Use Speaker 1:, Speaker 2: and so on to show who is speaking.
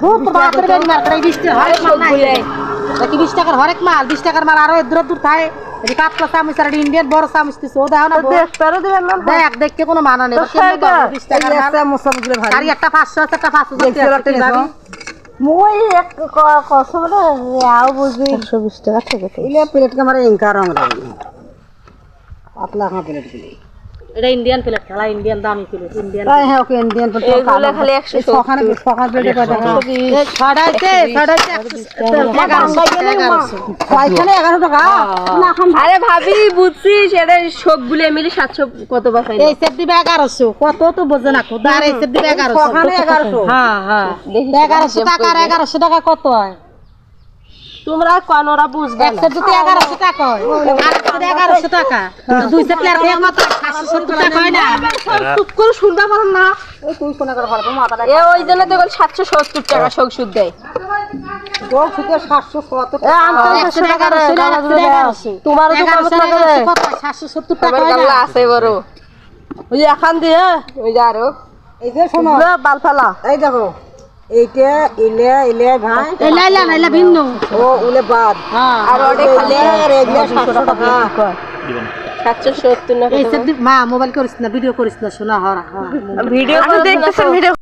Speaker 1: খুব বাপরে বেরি মাল করে 20 টাকা হরেক মাল নাই নাকি 20 টাকার হরেক মাল 20 টাকার মাল আরো দূর দূর থাকে এই কাপলা চামচ আর ইন্ডিয়ান বড় চামচ দিছো দাও না
Speaker 2: দেখতারও দিবেন না
Speaker 1: দেখ দেখতে কোনো মানা নেই 20 টাকার মাল
Speaker 2: চামচগুলো ভারী
Speaker 1: আর একটা 500 আছে একটা 500
Speaker 2: মই এক কষ্ট বলে আও বুঝি 120 টাকা থেকে
Speaker 3: ইলে প্লেট কে মারে ইনকার আমরা পাতলা খা প্লেট গুলি
Speaker 1: এটা ইন্ডিয়ান প্লেট খেলা ইন্ডিয়ান দামি প্লেট ইন্ডিয়ান
Speaker 3: তাই হ্যাঁ ওকে ইন্ডিয়ান প্লেট
Speaker 2: এগুলা খালি 170
Speaker 3: সখানে প্লেটে কয় টাকা
Speaker 1: ছড়াইতে
Speaker 3: কয়খানে 11 টাকা না খান
Speaker 2: আরে ভাবি বুঝছি সেটা সবগুলো মিলে 700 কত বাঁচাই
Speaker 1: এই সেট দিবে 1100 কত তো বোঝে না খোদা আর এই সেট দিবে 1100
Speaker 3: সখানে 1100
Speaker 1: হ্যাঁ হ্যাঁ 1100 টাকা আর 1100 টাকা কত হয়
Speaker 2: তোমরা কোনরা বুঝবে
Speaker 1: এক সেট দিতে 1100 টাকা হয় আর সেট 1100 টাকা দুই সেট প্লেয়ার এক মাত্র 770 টাকা হয় না
Speaker 2: চুপ করে শুনতে পারেন না
Speaker 3: ওই তুই কোনা করে পারবো মাথাটা
Speaker 2: এ ওই জন্য তো 770 টাকা শোক সুদ দেয়
Speaker 3: গোল থেকে 770
Speaker 2: এ আনতে টাকা তোমার তো কম টাকা দেয়
Speaker 1: 770 টাকা
Speaker 2: আমার
Speaker 1: হয়
Speaker 2: গাল্লা
Speaker 1: না
Speaker 2: আছে বড় ওই এখান দিয়ে ওই যে আরো
Speaker 3: এই যে শোনো
Speaker 2: বাল ফেলা
Speaker 3: এই দেখো এইটা ইলে ইলে ভাই
Speaker 1: এই লাইলা লাইলা ভিন্ন
Speaker 3: ও উলে বাদ
Speaker 1: হ্যাঁ
Speaker 2: আর ওটা খালি
Speaker 3: এগুলা 700 টাকা
Speaker 2: 770 না
Speaker 1: এই সেট মা মোবাইল করিস না ভিডিও করিস না শোনা হরা
Speaker 2: ভিডিও করে দেখতেছেন ভিডিও